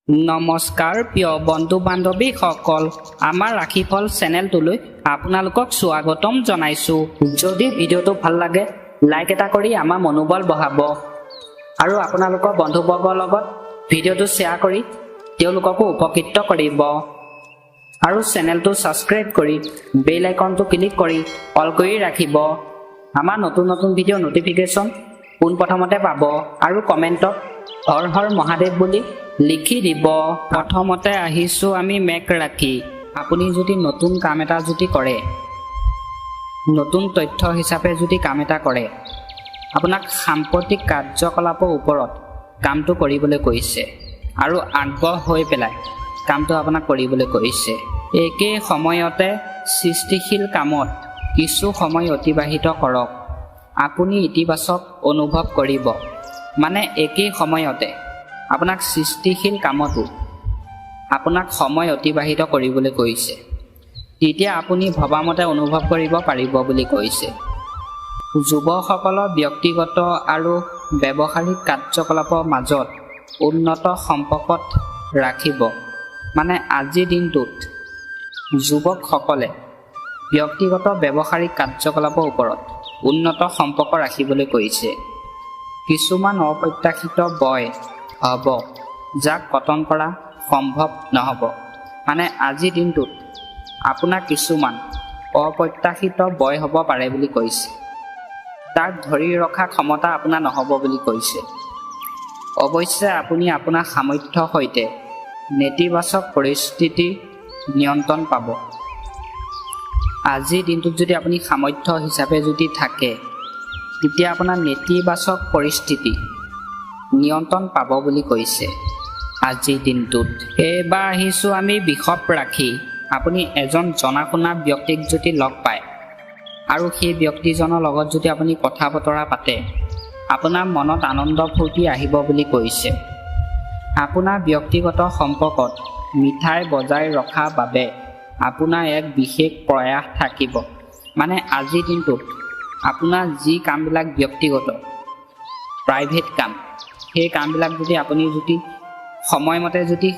নমস্কাৰ প্ৰিয় বন্ধু বান্ধৱীসকল, আমাৰ ৰাশিফল চেনেলটোলৈ আপোনালোকক স্বাগতম জনাইছোঁ। যদি ভিডিঅ'টো ভাল লাগে লাইক এটা কৰি আমাৰ মনোবল বঢ়াব আৰু আপোনালোকৰ বন্ধুবৰ্গৰ লগত ভিডিঅ'টো শ্বেয়াৰ কৰি তেওঁলোককো উপকৃত কৰিব আৰু চেনেলটো ছাবস্ক্ৰাইব কৰি বেল আইকনটো ক্লিক কৰি অল কৰি ৰাখিব। আমাৰ নতুন নতুন ভিডিঅ' ন'টিফিকেশ্যন পোনপ্ৰথমতে পাব আৰু কমেণ্টত হৰ হৰ মহাদেৱ বুলি লিখি দিব। প্ৰথমতে আহিছোঁ আমি মেঘ ৰাশি। আপুনি যদি নতুন কাম এটা যদি কৰে, নতুন তথ্য হিচাপে যদি কাম এটা কৰে, আপোনাক সাম্প্ৰতিক কাৰ্যকলাপৰ ওপৰত কামটো কৰিবলৈ কৈছে আৰু আগ্ৰহ হৈ পেলাই কামটো আপোনাক কৰিবলৈ কৈছে। একেই সময়তে সৃষ্টিশীল কামত কিছু সময় অতিবাহিত কৰক, আপুনি ইতিবাচক অনুভৱ কৰিব। মানে একেই সময়তে আপোনাক সৃষ্টিশীল কামতো আপোনাক সময় অতিবাহিত কৰিবলৈ কৈছে, তেতিয়া আপুনি ভবামতে অনুভৱ কৰিব পাৰিব বুলি কৈছে। যুৱকসকলৰ ব্যক্তিগত আৰু ব্যৱহাৰিক কাৰ্যকলাপৰ মাজত উন্নত সম্পৰ্কত ৰাখিব। মানে আজিৰ দিনটোত যুৱকসকলে ব্যক্তিগত ব্যৱহাৰিক কাৰ্যকলাপৰ ওপৰত উন্নত সম্পৰ্ক ৰাখিবলৈ কৈছে। কিছুমান অপ্ৰত্যাশিত বয় হ'ব যাক কটন কৰা সম্ভৱ নহ'ব। মানে আজিৰ দিনটোত আপোনাৰ কিছুমান অপ্ৰত্যাশিত বয় হ'ব পাৰে বুলি কৈছে, তাক ধৰি ৰখা ক্ষমতা আপোনাৰ নহ'ব বুলি কৈছে। অৱশ্যে আপুনি আপোনাৰ সামৰ্থ্যৰ সৈতে নেতিবাচক পৰিস্থিতি নিয়ন্ত্ৰণ পাব। আজিৰ দিনটোত যদি আপুনি সামৰ্থ্য হিচাপে যদি থাকে, তেতিয়া আপোনাৰ নেতিবাচক পৰিস্থিতি নিয়ন্ত্ৰণ পাব বুলি কৈছে আজিৰ দিনটোত। এইবাৰ আহিছোঁ আমি বৃষভ ৰাশি। আপুনি এজন জনা শুনা ব্যক্তিক যদি লগ পায় আৰু সেই ব্যক্তিজনৰ লগত যদি আপুনি কথা বতৰা পাতে, আপোনাৰ মনত আনন্দ ফূৰ্তি আহিব বুলি কৈছে। আপোনাৰ ব্যক্তিগত সম্পৰ্কত মিঠাই বজাই ৰখাৰ বাবে আপোনাৰ এক বিশেষ প্ৰয়াস থাকিব। মানে আজিৰ দিনটোত আপোনাৰ যি কামবিলাক ব্যক্তিগত প্ৰাইভেট কাম, সেই কামবিলাক যদি আপুনি যদি সময়মতে যদি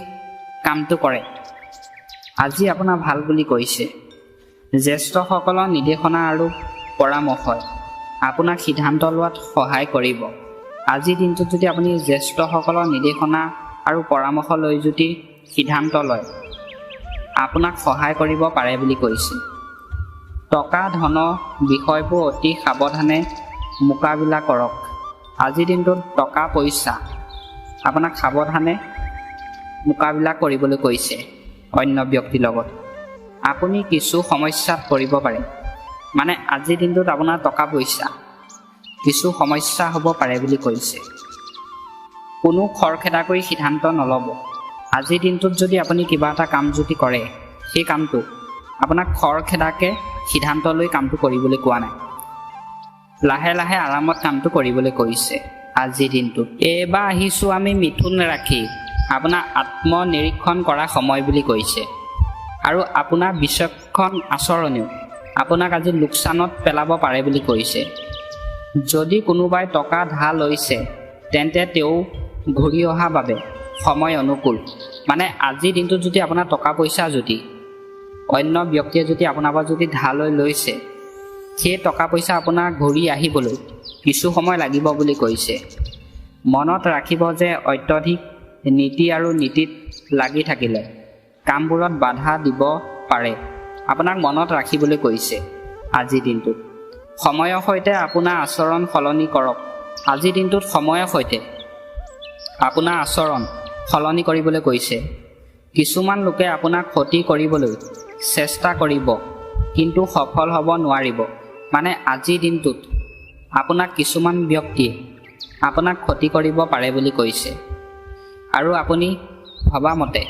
কামটো কৰে, আজি আপোনাৰ ভাল বুলি কৈছে। জ্যেষ্ঠসকলৰ নিৰ্দেশনা আৰু পৰামৰ্শই আপোনাক সিদ্ধান্ত লোৱাত সহায় কৰিব। আজিৰ দিনটোত যদি আপুনি জ্যেষ্ঠসকলৰ নিৰ্দেশনা আৰু পৰামৰ্শ লৈ যদি সিদ্ধান্ত লয়, আপোনাক সহায় কৰিব পাৰে বুলি কৈছে। টকা ধনৰ বিষয়বোৰ অতি সাৱধানে মোকাবিলা কৰক। আজিৰ দিনটোত টকা পইচা আপোনাক সাৱধানে মোকাবিলা কৰিবলৈ কৈছে অন্য ব্যক্তিৰ লগত। আপুনি কিছু সমস্যাত পৰিব পাৰে। মানে আজিৰ দিনটোত আপোনাৰ টকা পইচা কিছু সমস্যা হ'ব পাৰে বুলি কৈছে। কোনো খৰখেদা কৰি সিদ্ধান্ত নল'ব। আজিৰ দিনটোত যদি আপুনি কিবা এটা কাম যদি কৰে, সেই কামটো আপোনাক খৰখেদাকৈ সিদ্ধান্ত লৈ কামটো কৰিবলৈ কোৱা নাই, লাহে লাহে আৰামত কামটো কৰিবলৈ কৈছে আজিৰ দিনটোত। এইবাৰ আহিছোঁ আমি মিথুন ৰাশি। আপোনাৰ আত্মনিৰীক্ষণ কৰা সময় বুলি কৈছে আৰু আপোনাৰ বিচক্ষণ আচৰণেও আপোনাক আজি লোকচানত পেলাব পাৰে বুলি কৈছে। যদি কোনোবাই টকা ধাৰ লৈছে, তেন্তে তেওঁ ঘূৰি অহাৰ বাবে সময় অনুকূল। মানে আজিৰ দিনটোত যদি আপোনাৰ টকা পইচা যদি অন্য ব্যক্তিয়ে যদি আপোনাৰ পৰা যদি ধাৰ লৈছে, সেই টকা পইচা আপোনাৰ ঘূৰি আহিবলৈ কিছু সময় লাগিব বুলি কৈছে। মনত ৰাখিব যে অত্যধিক নীতি আৰু নীতিত লাগি থাকিলে কামবোৰত বাধা দিব পাৰে। আপোনাক মনত ৰাখিবলৈ কৈছে আজিৰ দিনটোত। সময়ৰ সৈতে আপোনাৰ আচৰণ সলনি কৰক। আজিৰ দিনটোত সময়ৰ সৈতে আপোনাৰ আচৰণ সলনি কৰিবলৈ কৈছে। কিছুমান লোকে আপোনাক ক্ষতি কৰিবলৈ চেষ্টা কৰিব, কিন্তু সফল হ'ব নোৱাৰিব। মানে আজিৰ দিনটোত আপোনাক কিছুমান ব্যক্তিয়ে আপোনাক ক্ষতি কৰিব পাৰে বুলি কৈছে আৰু আপুনি ভবামতে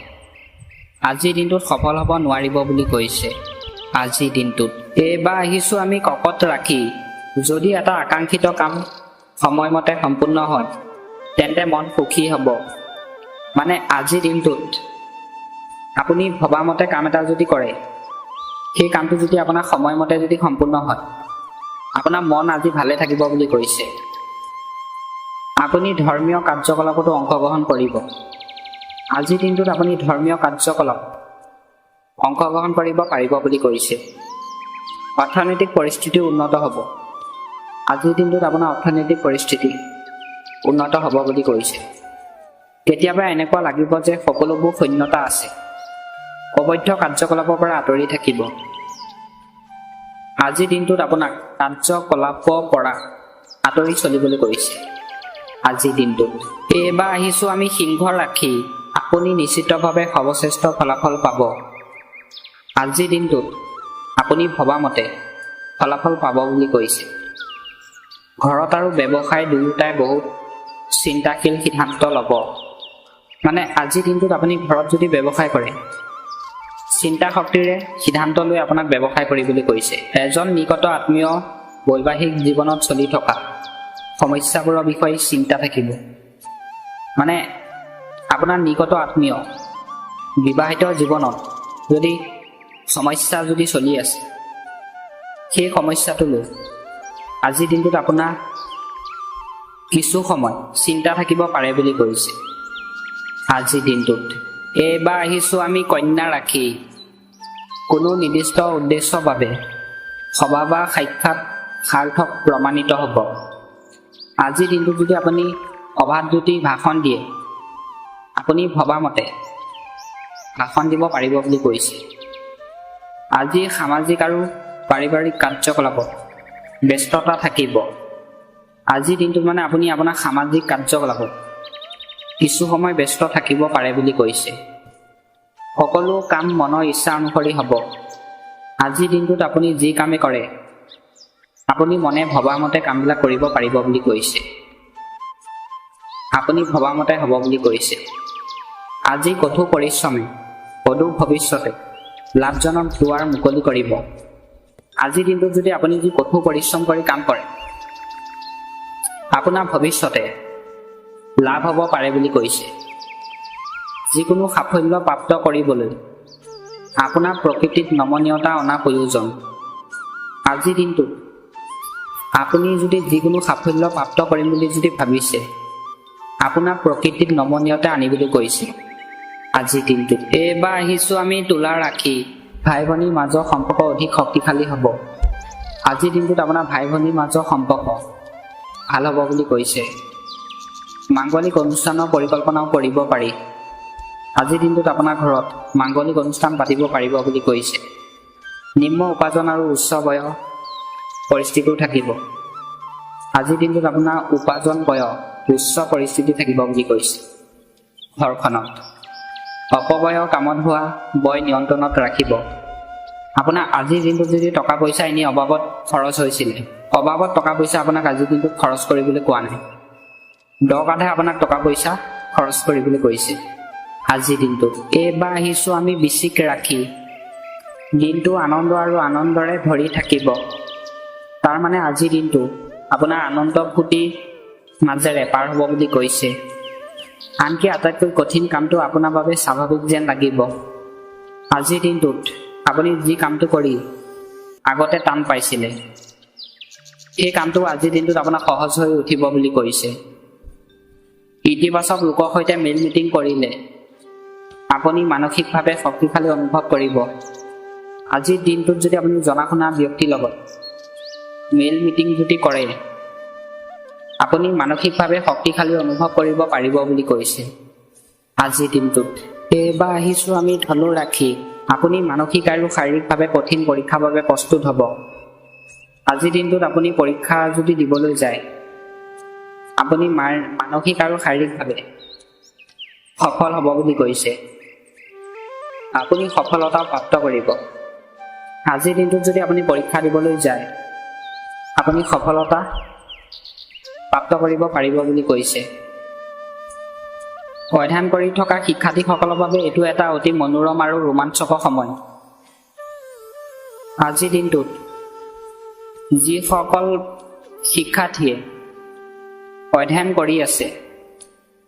আজিৰ দিনটোত সফল হ'ব নোৱাৰিব বুলি কৈছে আজিৰ দিনটোত। এইবাৰ আহিছোঁ আমি কৰ্কট ৰাশি। যদি এটা আকাংক্ষিত কাম সময়মতে সম্পূৰ্ণ হয়, তেন্তে মন সুখী হ'ব। মানে আজিৰ দিনটোত আপুনি ভবামতে কাম এটা যদি কৰে, সেই কামটো যদি আপোনাৰ সময়মতে যদি সম্পূৰ্ণ হয়, আপোনাৰ মন আজি ভালে থাকিব বুলি কৈছে। আপুনি ধৰ্মীয় কাৰ্যকলাপতো অংশগ্ৰহণ কৰিব। আজিৰ দিনটোত আপুনি ধৰ্মীয় কাৰ্যকলাপ অংশগ্ৰহণ কৰিব পাৰিব বুলি কৈছে। অৰ্থনৈতিক পৰিস্থিতি উন্নত হ'ব। আজিৰ দিনটোত আপোনাৰ অৰ্থনৈতিক পৰিস্থিতি উন্নত হ'ব বুলি কৈছে। কেতিয়াবা এনেকুৱা লাগিব যে সকলোবোৰ শূন্যতা আছে। অবৈধ কাৰ্যকলাপৰ পৰা আঁতৰি থাকিব। আজিৰ দিনটোত আপোনাক কাৰ্যকলাপৰ পৰা আঁতৰি চলিবলৈ কৈছে। আজিৰ দিনটোত এইবাৰ আহিছোঁ আমি সিংহ ৰাখি, আপুনি নিশ্চিতভাৱে সৰ্বশ্ৰেষ্ঠ ফলাফল পাব। আজিৰ দিনটোত আপুনি ভবামতে ফলাফল পাব বুলি কৈছে। ঘৰত আৰু ব্যৱসায় দুয়োটাই বহুত চিন্তাশীল সিদ্ধান্ত ল'ব। মানে আজিৰ দিনটোত আপুনি ঘৰত যদি ব্যৱসায় কৰে, চিন্তা শক্তিৰে সিদ্ধান্ত লৈ আপোনাক ব্যৱসায় কৰিবলৈ কৈছে। এজন নিকট আত্মীয় বৈবাহিক জীৱনত চলি থকা সমস্যাবোৰৰ বিষয়ে চিন্তা থাকিব। মানে আপোনাৰ নিকট আত্মীয় বিবাহিত জীৱনত যদি সমস্যা যদি চলি আছে, সেই সমস্যাটো লৈ আজিৰ দিনটোত আপোনাৰ কিছু সময় চিন্তা থাকিব পাৰে বুলি কৈছে। আজিৰ দিনটোত এইবাৰ আহিছোঁ আমি কন্যা ৰাখি, কোনো নিৰ্দিষ্ট উদ্দেশ্যৰ বাবে সভা বা সাক্ষাৎ সাৰ্থক প্ৰমাণিত হ'ব। আজিৰ দিনটোত যদি আপুনি সভাত যদি ভাষণ দিয়ে, আপুনি ভবামতে ভাষণ দিব পাৰিব বুলি কৈছে। আজি সামাজিক আৰু পাৰিবাৰিক কাৰ্যকলাপত ব্যস্ততা থাকিব। আজিৰ দিনটোত মানে আপুনি আপোনাৰ সামাজিক কাৰ্যকলাপত কিছু সময় ব্যস্ত থাকিব পাৰে বুলি কৈছে। সকলো কাম মনৰ ইচ্ছা অনুসৰি হ'ব। আজিৰ দিনটোত আপুনি যি কামেই কৰে, আপুনি মনে ভবামতে কামবিলাক কৰিব পাৰিব বুলি কৈছে। আপুনি ভবামতে হ'ব বুলি কৈছে। আজি কঠোৰ পৰিশ্ৰমে অদূৰ ভৱিষ্যতে লাভজনক দুৱাৰ মুকলি কৰিব। আজিৰ দিনটোত যদি আপুনি যি কঠোৰ পৰিশ্ৰম কৰি কাম কৰে, আপোনাৰ ভৱিষ্যতে লাভ হ'ব পাৰে বুলি কৈছে। যিকোনো সাফল্য প্ৰাপ্ত কৰিবলৈ আপোনাৰ প্ৰকৃতিত নমনীয়তা অনা প্ৰয়োজন। আজিৰ দিনটোত আপুনি যদি যিকোনো সাফল্য প্ৰাপ্ত কৰিম বুলি যদি ভাবিছে, আপোনাৰ প্ৰকৃতিত নমনীয়তা আনিবলৈ কৈছে। আজিৰ দিনটোত এইবাৰ আহিছোঁ আমি তুলা ৰাখি, ভাই ভনীৰ মাজৰ সম্পৰ্ক অধিক শক্তিশালী হ'ব। আজিৰ দিনটোত আপোনাৰ ভাই ভনীৰ মাজৰ সম্পৰ্ক ভাল হ'ব বুলি কৈছে। মাংগলিক অনুষ্ঠানৰ পৰিকল্পনাও কৰিব পাৰি। আজিৰ দিনটোত আপোনাৰ ঘৰত মাংগলিক অনুষ্ঠান পাতিব পাৰিব বুলি কৈছে। নিম্ন উপাৰ্জন আৰু উচ্চ বয়স পৰিস্থিতিও থাকিব। আজিৰ দিনটোত আপোনাৰ উপাৰ্জন বয়স উচ্চ পৰিস্থিতি থাকিব বুলি কৈছে। ঘৰখনত অপব্যয় কামত হোৱা বয় নিয়ন্ত্ৰণত ৰাখিব। আপোনাৰ আজিৰ দিনটোত যদি টকা পইচা এনেই অবাবত খৰচ হৈছিলে, অবাবত টকা পইচা আপোনাক আজিৰ দিনটোত খৰচ কৰিবলৈ কোৱা নাই। দৰকাৰতহে আপোনাক টকা পইচা খৰচ কৰিবলৈ কৈছে। আজিৰ দিনটোত এইবাৰ আহিছোঁ আমি বৃশ্চিক ৰাখি, দিনটো আনন্দ আৰু আনন্দৰে ভৰি থাকিব। তাৰমানে আজিৰ দিনটো আপোনাৰ আনন্দ ফূৰ্তিৰ মাজেৰে পাৰ হ'ব বুলি কৈছে। আনকি আটাইতকৈ কঠিন কামটো আপোনাৰ বাবে স্বাভাৱিক যেন লাগিব। আজিৰ দিনটোত আপুনি যি কামটো কৰি আগতে টান পাইছিলে, সেই কামটো আজিৰ দিনটোত আপোনাৰ সহজ হৈ উঠিব বুলি কৈছে। ইতিবাচক লোকৰ সৈতে মিল মিটিং কৰিলে আপুনি মানসিকভাৱে শক্তিশালী অনুভৱ কৰিব। আজিৰ দিনটোত যদি আপুনি জনা শুনা ব্যক্তিৰ লগত মিল মিটিং যদি কৰে, আপুনি মানসিকভাৱে শক্তিশালী অনুভৱ কৰিব পাৰিব বুলি কৈছে। আজিৰ দিনটোত এইবাৰ আহিছোঁ আমি ধনু ৰাখি, আপুনি মানসিক আৰু শাৰীৰিকভাৱে কঠিন পৰীক্ষাৰ বাবে প্ৰস্তুত হ'ব। আজিৰ দিনটোত আপুনি পৰীক্ষা যদি দিবলৈ যায়, আপুনি মানসিক আৰু শাৰীৰিকভাৱে সফল হ'ব বুলি কৈছে। আপুনি সফলতা প্ৰাপ্ত কৰিব। আজিৰ দিনটোত যদি আপুনি পৰীক্ষা দিবলৈ যায়, আপুনি সফলতা প্ৰাপ্ত কৰিব পাৰিব বুলি কৈছে। অধ্যয়ন কৰি থকা শিক্ষাৰ্থীসকলৰ বাবে এইটো এটা অতি মনোৰম আৰু ৰোমাঞ্চকৰ সময়। আজিৰ দিনটোত যিসকল শিক্ষাৰ্থীয়ে অধ্যয়ন কৰি আছে,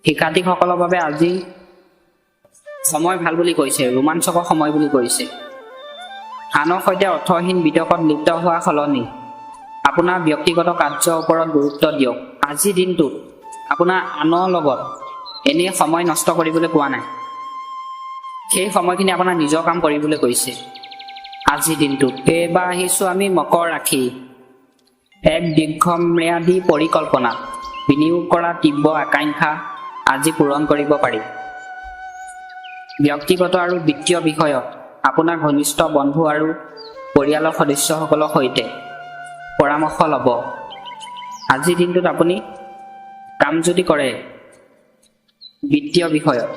শিক্ষাৰ্থীসকলৰ বাবে আজি সময় ভাল বুলি কৈছে, ৰোমাঞ্চকৰ সময় বুলি কৈছে। আনৰ সৈতে অৰ্থহীন বিতৰ্কত লিপ্ত হোৱাৰ সলনি আপোনাৰ ব্যক্তিগত কাৰ্যৰ ওপৰত গুৰুত্ব দিয়ক। আজিৰ দিনটোত আপোনাৰ আনৰ লগত এনেই সময় নষ্ট কৰিবলৈ কোৱা নাই। সেই সময়খিনি আপোনাৰ নিজৰ কাম কৰিবলৈ কৈছে আজিৰ দিনটোত। এইবাৰ আহিছোঁ আমি মকৰ ৰাশি। এক দীৰ্ঘম্যাদী পৰিকল্পনা, বিনিয়োগ কৰা তীব্ৰ আকাংক্ষা আজি পূৰণ কৰিব পাৰি। ব্যক্তিগত আৰু বিত্তীয় বিষয়ত আপোনাৰ ঘনিষ্ঠ বন্ধু আৰু পৰিয়ালৰ সদস্যসকলৰ সৈতে পৰামৰ্শ ল'ব। আজিৰ দিনটোত আপুনি কাম যদি কৰে বিত্তীয় বিষয়ত,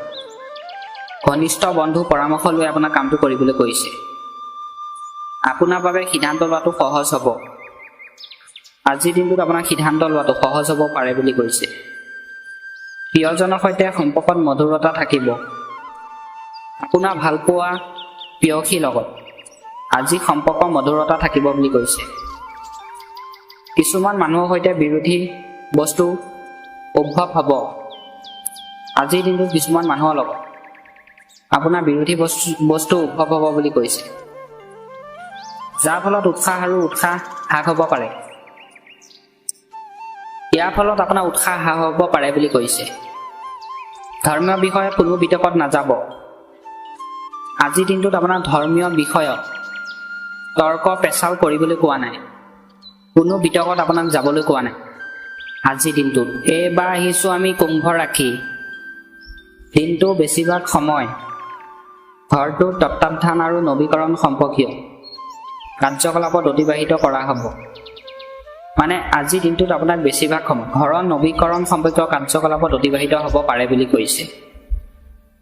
ঘনিষ্ঠ বন্ধুৰ পৰামৰ্শ লৈ আপোনাৰ কামটো কৰিবলৈ কৈছে। আপোনাৰ বাবে সিদ্ধান্ত লোৱাটো সহজ হ'ব। আজিৰ দিনটোত আপোনাৰ সিদ্ধান্ত লোৱাটো সহজ হ'ব পাৰে বুলি কৈছে। প্ৰিয়জনৰ সৈতে সম্পৰ্কত মধুৰতা থাকিব। আপোনাৰ ভালপোৱা প্ৰেয়সীৰ লগত আজি সম্পৰ্ক মধুৰতা থাকিব বুলি কৈছে। কিছুমান মানুহৰ সৈতে বিৰোধী বস্তু উদ্ভৱ হ'ব। আজিৰ দিনটোত কিছুমান মানুহৰ লগত আপোনাৰ বিৰোধী বস্তু উদ্ভৱ হ'ব বুলি কৈছে, যাৰ ফলত উৎসাহ হ্ৰাস হ'ব পাৰে। ইয়াৰ ফলত আপোনাৰ উৎসাহ হ্ৰাস হ'ব পাৰে বুলি কৈছে। ধৰ্মীয় বিষয়ত কোনো বিতৰ্কত নাযাব। আজিৰ দিনটোত আপোনাৰ ধৰ্মীয় বিষয়ত তৰ্ক পেচাল কৰিবলৈ কোৱা নাই, কোনো বিতৰ্কত আপোনাক যাবলৈ কোৱা নাই আজিৰ দিনটোত। এইবাৰ আহিছোঁ আমি কুম্ভ ৰাশি। দিনটো বেছিভাগ সময় ঘৰটোৰ তত্বাৱধান আৰু নৱীকৰণ সম্পৰ্কীয় কাৰ্যকলাপত অতিবাহিত কৰা হ'ব। মানে আজিৰ দিনটোত আপোনাক বেছিভাগ সময় ঘৰৰ নৱীকৰণ সম্পৰ্কীয় কাৰ্যকলাপত অতিবাহিত হ'ব পাৰে বুলি কৈছে।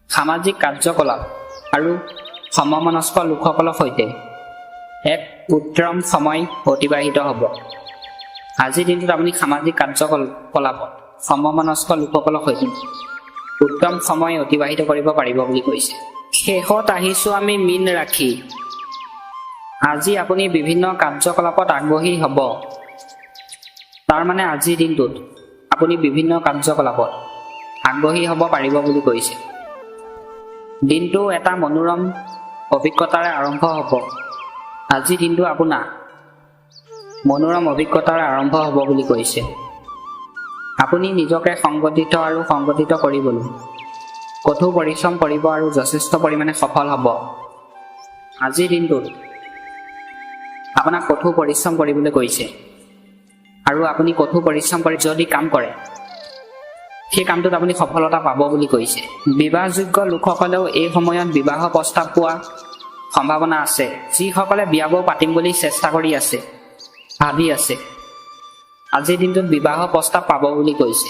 সামাজিক কাৰ্যকলাপ আৰু সমমনস্ক লোকসকলৰ সৈতে এক উত্তম সময় অতিবাহিত হ'ব। আজিৰ দিনটোত আপুনি সামাজিক কাৰ্যকলাপত সমমনস্ক লোকসকলৰ সৈতে উত্তম সময় অতিবাহিত কৰিব পাৰিব বুলি কৈছে। শেষত আহিছোঁ আমি মীন ৰাশি। আজি আপুনি বিভিন্ন কাৰ্যকলাপত আগ্ৰহী হ'ব। তাৰমানে আজিৰ দিনটোত আপুনি বিভিন্ন কাৰ্যকলাপত আগ্ৰহী হ'ব পাৰিব বুলি কৈছে। দিনটো এটা মনোৰম অভিজ্ঞতাৰে আৰম্ভ হ'ব। আজিৰ দিনটো আপোনাৰ মনোৰম অভিজ্ঞতাৰে আৰম্ভ হ'ব বুলি কৈছে। আপুনি নিজকে সংগঠিত কৰিবলৈ কঠোৰ পৰিশ্ৰম কৰিব আৰু যথেষ্ট পৰিমাণে সফল হ'ব। আজিৰ দিনটোত আপোনাক কঠোৰ পৰিশ্ৰম কৰিবলৈ কৈছে আৰু আপুনি কঠোৰ পৰিশ্ৰম কৰি যদি কাম কৰে সেই কামটোত আপুনি সফলতা পাব বুলি কৈছে। বিবাহযোগ্য লোকসকলেও এই সময়ত বিবাহৰ প্ৰস্তাৱ পোৱা সম্ভাৱনা আছে। যিসকলে বিয়াবোৰ পাতিম বুলি চেষ্টা কৰি আছে, ভাবি আছে, আজিৰ দিনটোত বিবাহৰ প্ৰস্তাৱ পাব বুলি কৈছে।